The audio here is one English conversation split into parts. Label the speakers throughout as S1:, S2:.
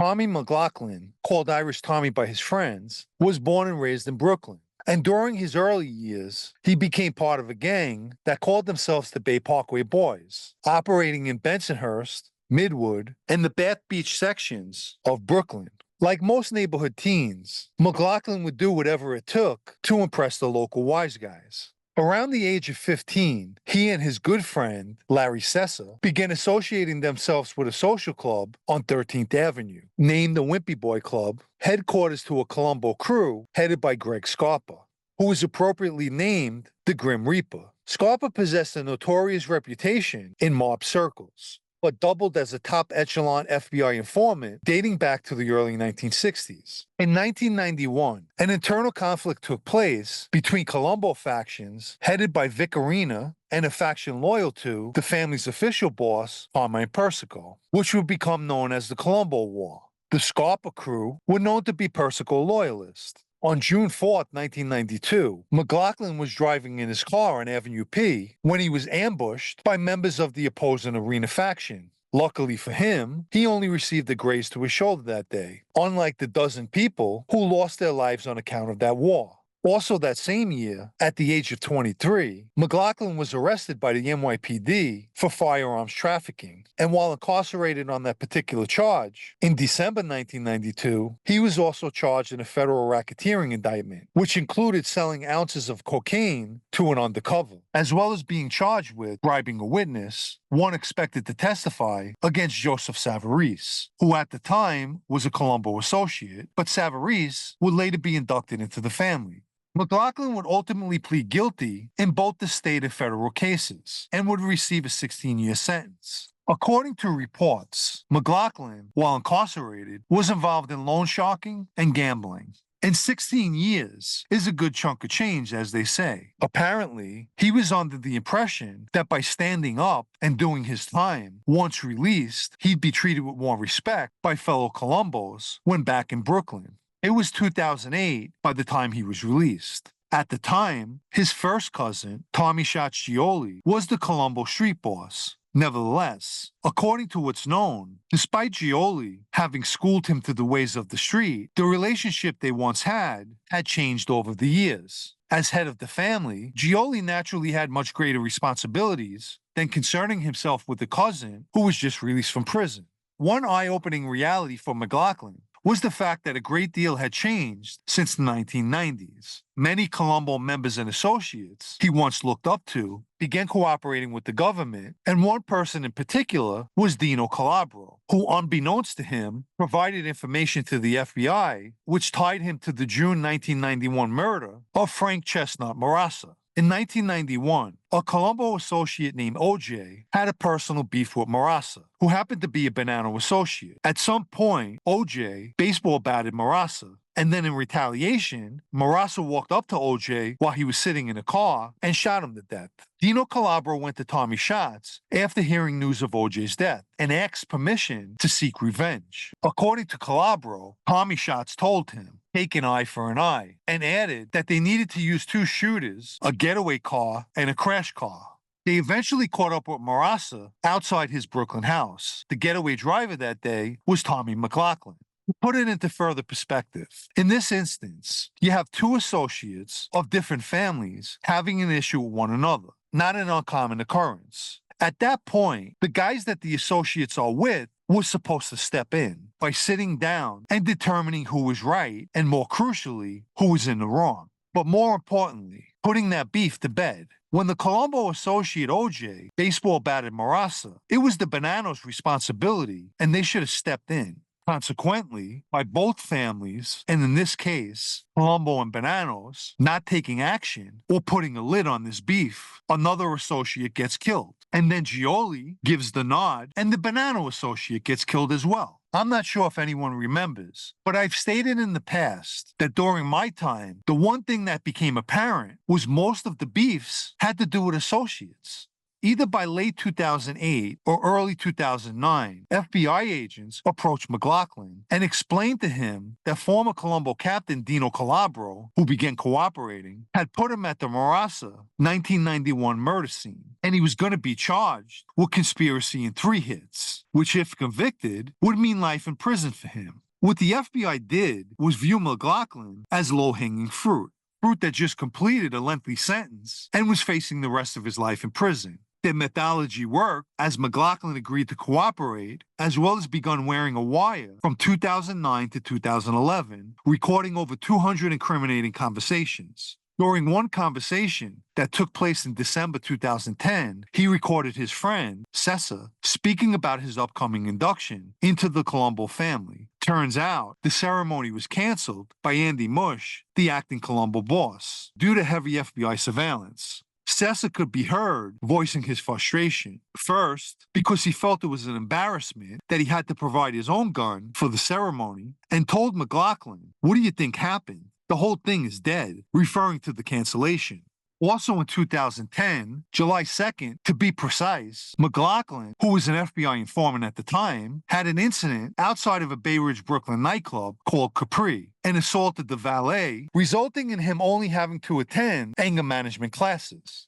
S1: Tommy McLaughlin, called Irish Tommy by his friends, was born and raised in Brooklyn. And during his early years, he became part of a gang that called themselves the Bay Parkway Boys, operating in Bensonhurst, Midwood, and the Bath Beach sections of Brooklyn. Like most neighborhood teens, McLaughlin would do whatever it took to impress the local wise guys. Around the age of 15, he and his good friend, Larry Sessa, began associating themselves with a social club on 13th Avenue, named the Wimpy Boy Club, headquarters to a Colombo crew headed by Greg Scarpa, who was appropriately named the Grim Reaper. Scarpa possessed a notorious reputation in mob circles, but doubled as a top echelon FBI informant dating back to the early 1960s. In 1991, an internal conflict took place between Colombo factions headed by Vic Arena and a faction loyal to the family's official boss, Tommy Persico, which would become known as the Colombo War. The Scarpa crew were known to be Persico loyalists. On June 4, 1992, McLaughlin was driving in his car on Avenue P when he was ambushed by members of the opposing Arena faction. Luckily for him, he only received a graze to his shoulder that day, unlike the dozen people who lost their lives on account of that war. Also that same year, at the age of 23, McLaughlin was arrested by the NYPD for firearms trafficking, and while incarcerated on that particular charge, in December 1992, he was also charged in a federal racketeering indictment, which included selling ounces of cocaine to an undercover, as well as being charged with bribing a witness, one expected to testify against Joseph Savarese, who at the time was a Colombo associate, but Savarese would later be inducted into the family. McLaughlin would ultimately plead guilty in both the state and federal cases and would receive a 16-year sentence. According to reports, McLaughlin, while incarcerated, was involved in loan sharking and gambling. And 16 years is a good chunk of change, as they say. Apparently, he was under the impression that by standing up and doing his time, once released, he'd be treated with more respect by fellow Colombos when back in Brooklyn. It was 2008 by the time he was released. At the time, his first cousin, Tommy Gioli, was the Colombo street boss. Nevertheless, according to what's known, despite Gioli having schooled him to the ways of the street, the relationship they once had changed over the years. As head of the family, Gioli naturally had much greater responsibilities than concerning himself with the cousin who was just released from prison. One eye-opening reality for McLaughlin was the fact that a great deal had changed since the 1990s. Many Colombo members and associates he once looked up to began cooperating with the government, and one person in particular was Dino Calabro, who, unbeknownst to him, provided information to the FBI, which tied him to the June 1991 murder of Frank Chestnut Marassa. In 1991, a Colombo associate named OJ had a personal beef with Marassa, who happened to be a Bonanno associate. At some point, OJ baseball batted Marassa, and then in retaliation, Marassa walked up to OJ while he was sitting in a car and shot him to death. Dino Calabro went to Tommy Schatz after hearing news of OJ's death and asked permission to seek revenge. According to Calabro, Tommy Schatz told him, "Take an eye for an eye," and added that they needed to use two shooters, a getaway car, and a crash car. They eventually caught up with Marassa outside his Brooklyn house. The getaway driver that day was Tommy McLaughlin. To put it into further perspective, in this instance, you have two associates of different families having an issue with one another, not an uncommon occurrence. At that point, the guys that the associates are with were supposed to step in by sitting down and determining who was right, and more crucially, who was in the wrong. But more importantly, putting that beef to bed. When the Colombo associate OJ baseball batted Marassa, it was the Bonanno's responsibility, and they should have stepped in. Consequently, by both families, and in this case, Colombo and Bonanno's, not taking action or putting a lid on this beef, another associate gets killed. And then Gioli gives the nod, and the Bonanno associate gets killed as well. I'm not sure if anyone remembers, but I've stated in the past that during my time, the one thing that became apparent was most of the beefs had to do with associates. Either by late 2008 or early 2009, FBI agents approached McLaughlin and explained to him that former Colombo captain Dino Colombo, who began cooperating, had put him at the Marassa 1991 murder scene, and he was going to be charged with conspiracy in 3 hits, which, if convicted, would mean life in prison for him. What the FBI did was view McLaughlin as low-hanging fruit that just completed a lengthy sentence and was facing the rest of his life in prison. Their methodology worked as McLaughlin agreed to cooperate, as well as begun wearing a wire from 2009 to 2011, recording over 200 incriminating conversations. During one conversation that took place in December 2010, he recorded his friend, Cesar, speaking about his upcoming induction into the Colombo family. Turns out, the ceremony was canceled by Andy Mush, the acting Colombo boss, due to heavy FBI surveillance. Cesar could be heard voicing his frustration. First, because he felt it was an embarrassment that he had to provide his own gun for the ceremony, and told McLaughlin, "What do you think happened? The whole thing is dead," referring to the cancellation. Also in 2010, July 2nd, to be precise, McLaughlin, who was an FBI informant at the time, had an incident outside of a Bay Ridge, Brooklyn nightclub called Capri and assaulted the valet, resulting in him only having to attend anger management classes.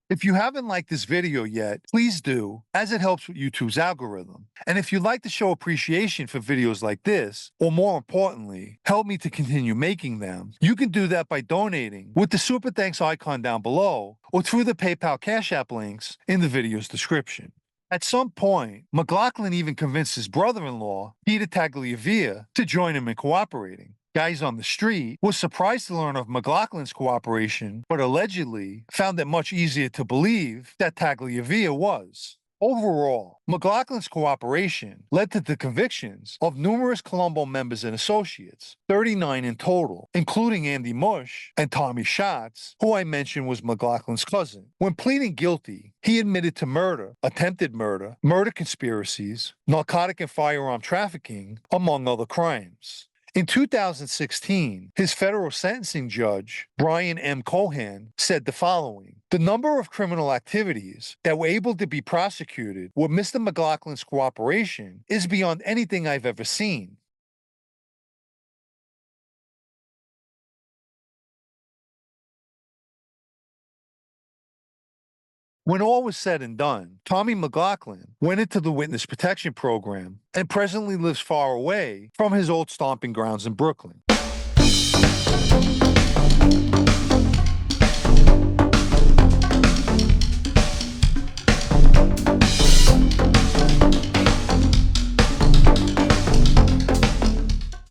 S1: If you haven't liked this video yet, please do, as it helps with YouTube's algorithm. And if you'd like to show appreciation for videos like this, or more importantly, help me to continue making them, you can do that by donating with the Super Thanks icon down below, or through the PayPal Cash App links in the video's description. At some point, McLaughlin even convinced his brother-in-law, Peter Tagliavia, to join him in cooperating. Guys on the street were surprised to learn of McLaughlin's cooperation, but allegedly found it much easier to believe that Tagliavia was. Overall, McLaughlin's cooperation led to the convictions of numerous Colombo members and associates, 39 in total, including Andy Mush and Tommy Schatz, who I mentioned was McLaughlin's cousin. When pleading guilty, he admitted to murder, attempted murder, murder conspiracies, narcotic and firearm trafficking, among other crimes. In 2016, his federal sentencing judge, Brian M. Cohan, said the following: "The number of criminal activities that were able to be prosecuted with Mr. McLaughlin's cooperation is beyond anything I've ever seen. When all was said and done, Tommy McLaughlin went into the witness protection program and presently lives far away from his old stomping grounds in Brooklyn.